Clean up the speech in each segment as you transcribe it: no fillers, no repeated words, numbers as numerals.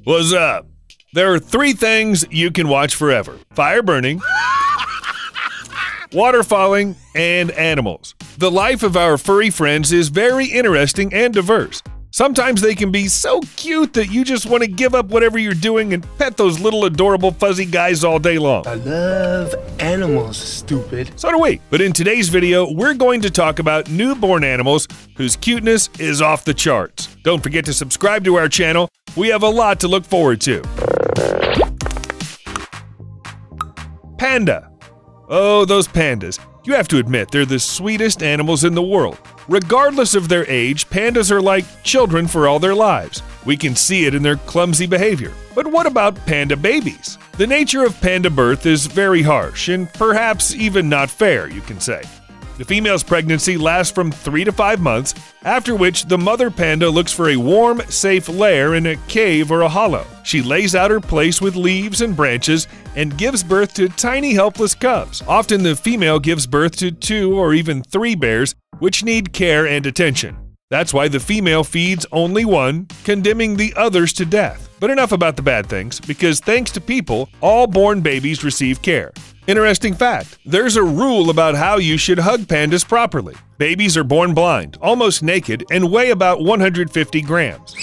What's up? There are 3 things you can watch forever: fire burning, water falling, and animals. The life of our furry friends is very interesting and diverse. Sometimes they can be so cute that you just want to give up whatever you're doing and pet those little adorable fuzzy guys all day long. I love animals, stupid. So do we. But in today's video, we're going to talk about newborn animals whose cuteness is off the charts. Don't forget to subscribe to our channel. We have a lot to look forward to. Panda. Oh, those pandas. You have to admit, they're the sweetest animals in the world. Regardless of their age, pandas are like children for all their lives. We can see it in their clumsy behavior. But what about panda babies? The nature of panda birth is very harsh and perhaps even not fair, you can say. The female's pregnancy lasts from 3 to 5 months, after which the mother panda looks for a warm, safe lair in a cave or a hollow. She lays out her place with leaves and branches and gives birth to tiny, helpless cubs. Often the female gives birth to 2 or even 3 bears, which need care and attention. That's why the female feeds only one, condemning the others to death. But enough about the bad things, because thanks to people, all born babies receive care. Interesting fact, there's a rule about how you should hug pandas properly. Babies are born blind, almost naked, and weigh about 150 grams.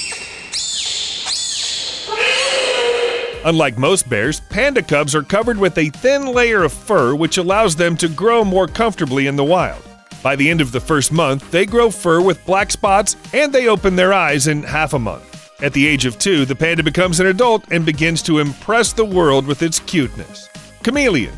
Unlike most bears, panda cubs are covered with a thin layer of fur which allows them to grow more comfortably in the wild. By the end of the first month, they grow fur with black spots and they open their eyes in half a month. At the age of 2, the panda becomes an adult and begins to impress the world with its cuteness. Chameleon.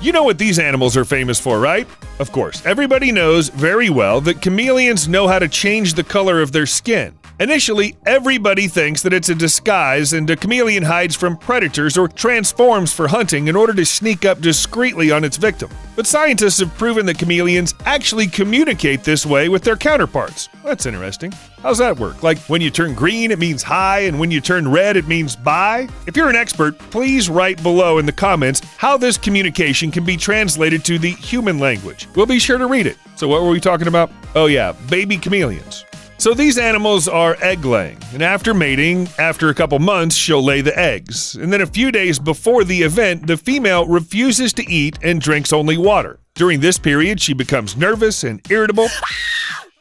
You know what these animals are famous for, right? Of course, everybody knows very well that chameleons know how to change the color of their skin. Initially, everybody thinks that it's a disguise and a chameleon hides from predators or transforms for hunting in order to sneak up discreetly on its victim. But scientists have proven that chameleons actually communicate this way with their counterparts. That's interesting. How's that work? Like when you turn green, it means hi, and when you turn red, it means bye? If you're an expert, please write below in the comments how this communication can be translated to the human language. We'll be sure to read it. So what were we talking about? Oh yeah, baby chameleons. So these animals are egg-laying, and after mating, after a couple months, she'll lay the eggs. And then a few days before the event, the female refuses to eat and drinks only water. During this period, she becomes nervous and irritable.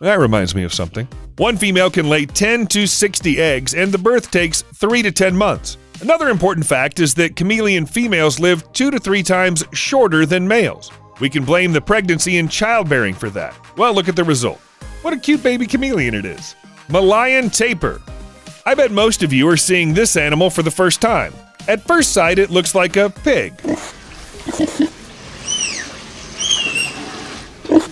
That reminds me of something. One female can lay 10 to 60 eggs, and the birth takes 3 to 10 months. Another important fact is that chameleon females live 2 to 3 times shorter than males. We can blame the pregnancy and childbearing for that. Well, look at the result. What a cute baby chameleon it is. Malayan tapir. I bet most of you are seeing this animal for the first time. At first sight, it looks like a pig.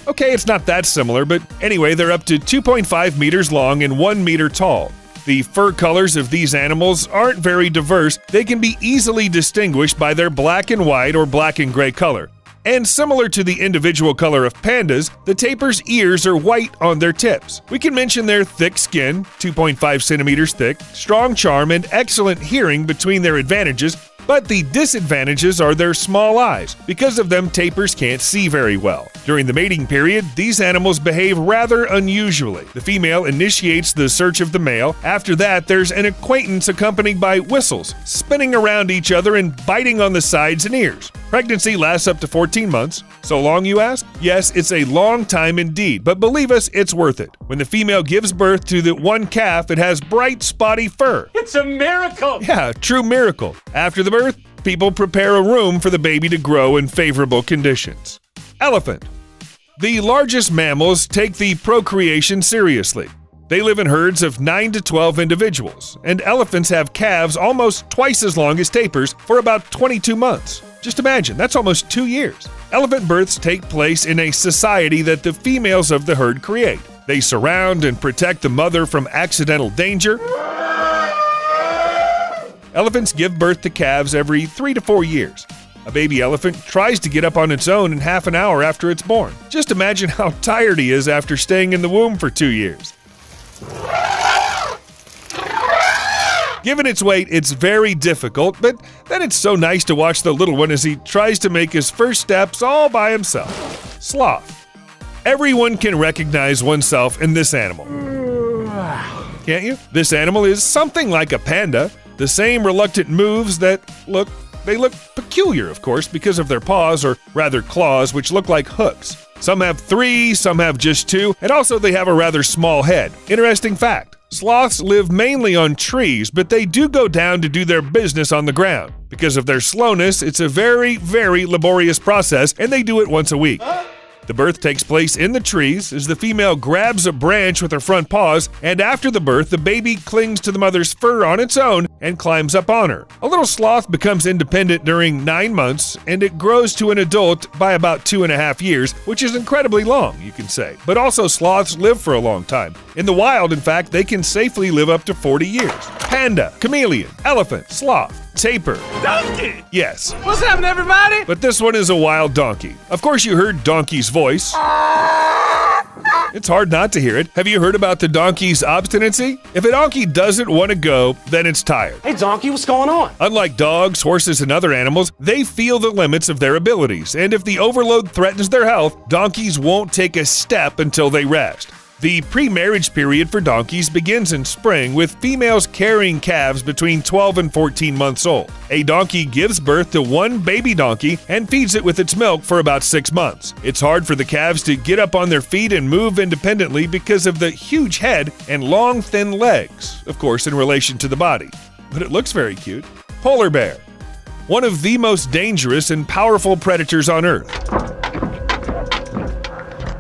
Okay, it's not that similar, but anyway, they're up to 2.5 meters long and 1 meter tall. The fur colors of these animals aren't very diverse. They can be easily distinguished by their black and white or black and gray color. And similar to the individual color of pandas, the tapir's ears are white on their tips. We can mention their thick skin, 2.5 centimeters thick, strong charm, and excellent hearing between their advantages, but the disadvantages are their small eyes. Because of them, tapirs can't see very well. During the mating period, these animals behave rather unusually. The female initiates the search of the male. After that, there's an acquaintance accompanied by whistles, spinning around each other and biting on the sides and ears. Pregnancy lasts up to 14 months. So long, you ask? Yes, it's a long time indeed, but believe us, it's worth it. When the female gives birth to the one calf, it has bright, spotty fur. It's a miracle! Yeah, true miracle. After the birth, people prepare a room for the baby to grow in favorable conditions. Elephant. The largest mammals take the procreation seriously. They live in herds of 9 to 12 individuals, and elephants have calves almost twice as long as tapirs for about 22 months. Just imagine, that's almost 2 years. Elephant births take place in a society that the females of the herd create. They surround and protect the mother from accidental danger. Elephants give birth to calves every 3 to 4 years. A baby elephant tries to get up on its own in half an hour after it's born. Just imagine how tired he is after staying in the womb for 2 years. Given its weight, it's very difficult, but then it's so nice to watch the little one as he tries to make his first steps all by himself. Sloth. Everyone can recognize oneself in this animal. Can't you? This animal is something like a panda, The same reluctant moves that look peculiar, of course, because of their paws, or rather claws, which look like hooks. Some have 3, some have just 2, and also they have a rather small head. Interesting fact, sloths live mainly on trees, but they do go down to do their business on the ground. Because of their slowness, it's a very, very laborious process, and they do it once a week. The birth takes place in the trees as the female grabs a branch with her front paws, and after the birth, the baby clings to the mother's fur on its own and climbs up on her. A little sloth becomes independent during 9 months, and it grows to an adult by about 2.5 years, which is incredibly long, you can say. But also, sloths live for a long time. In the wild, in fact, they can safely live up to 40 years. Panda, chameleon, elephant, sloth, tapir. Donkey! Yes. What's happening, everybody? But this one is a wild donkey. Of course, you heard donkey's voice. It's hard not to hear it. Have you heard about the donkey's obstinacy? If a donkey doesn't want to go, then it's tired. Hey, donkey, what's going on? Unlike dogs, horses, and other animals, they feel the limits of their abilities, and if the overload threatens their health, donkeys won't take a step until they rest. The pre-marriage period for donkeys begins in spring, with females carrying calves between 12 and 14 months old. A donkey gives birth to one baby donkey and feeds it with its milk for about 6 months. It's hard for the calves to get up on their feet and move independently because of the huge head and long, thin legs, of course, in relation to the body. But it looks very cute. Polar bear, one of the most dangerous and powerful predators on Earth.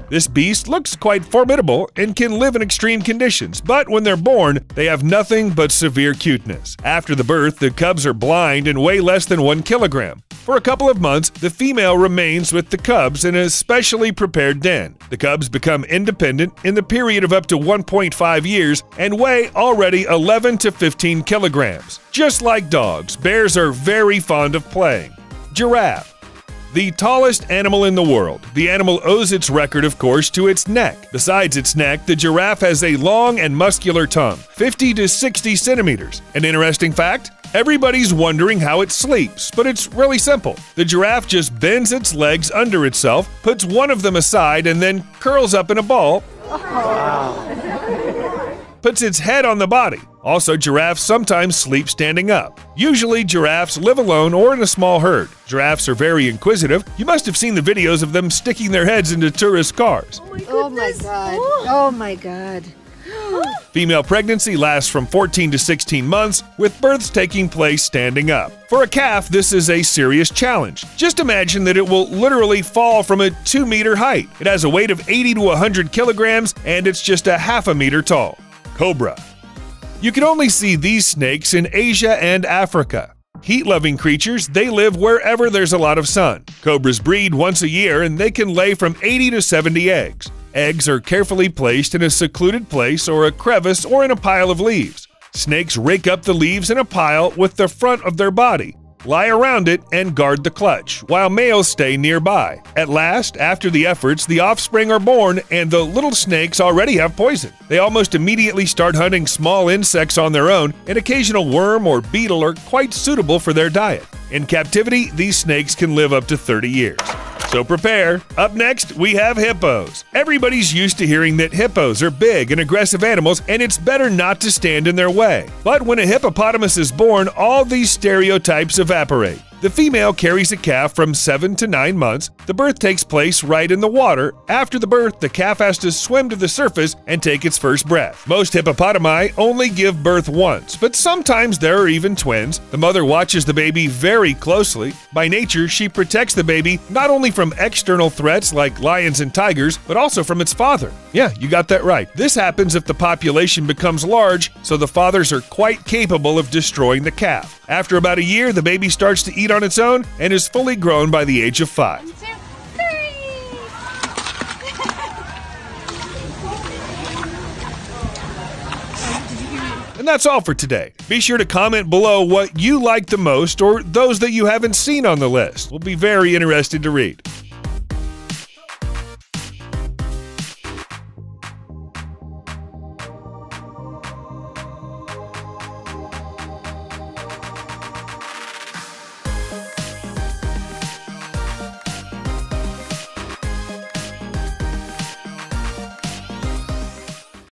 This beast looks quite formidable and can live in extreme conditions, but when they're born, they have nothing but severe cuteness. After the birth, the cubs are blind and weigh less than 1 kilogram. For a couple of months, the female remains with the cubs in a specially prepared den. The cubs become independent in the period of up to 1.5 years and weigh already 11 to 15 kilograms. Just like dogs, bears are very fond of playing. Giraffe. The tallest animal in the world. The animal owes its record, of course, to its neck. Besides its neck, the giraffe has a long and muscular tongue, 50 to 60 centimeters. An interesting fact? Everybody's wondering how it sleeps, but it's really simple. The giraffe just bends its legs under itself, puts one of them aside, and then curls up in a ball. Puts its head on the body. Also, giraffes sometimes sleep standing up. Usually, giraffes live alone or in a small herd. Giraffes are very inquisitive. You must have seen the videos of them sticking their heads into tourist cars. Oh my God. Oh my God. Female pregnancy lasts from 14 to 16 months, with births taking place standing up. For a calf, this is a serious challenge. Just imagine that it will literally fall from a 2-meter height. It has a weight of 80 to 100 kilograms, and it's just a half a meter tall. Cobra. You can only see these snakes in Asia and Africa. Heat-loving creatures, they live wherever there's a lot of sun. Cobras breed once a year, and they can lay from 80 to 70 eggs. Eggs are carefully placed in a secluded place or a crevice or in a pile of leaves. Snakes rake up the leaves in a pile with the front of their body, lie around it, and guard the clutch, while males stay nearby. At last, after the efforts, the offspring are born, and the little snakes already have poison. They almost immediately start hunting small insects on their own. An occasional worm or beetle are quite suitable for their diet. In captivity, these snakes can live up to 30 years. So prepare. Up next, we have hippos. Everybody's used to hearing that hippos are big and aggressive animals, and it's better not to stand in their way. But when a hippopotamus is born, all these stereotypes evaporate. The female carries a calf from 7 to 9 months. The birth takes place right in the water. After the birth, the calf has to swim to the surface and take its first breath. Most hippopotami only give birth once, but sometimes there are even twins. The mother watches the baby very closely. By nature, she protects the baby not only from external threats like lions and tigers, but also from its father. Yeah, you got that right. This happens if the population becomes large, so the fathers are quite capable of destroying the calf. After about a year, the baby starts to eat on its own and is fully grown by the age of 5. 1, 2, 3. And that's all for today. Be sure to comment below what you like the most or those that you haven't seen on the list. We'll be very interested to read.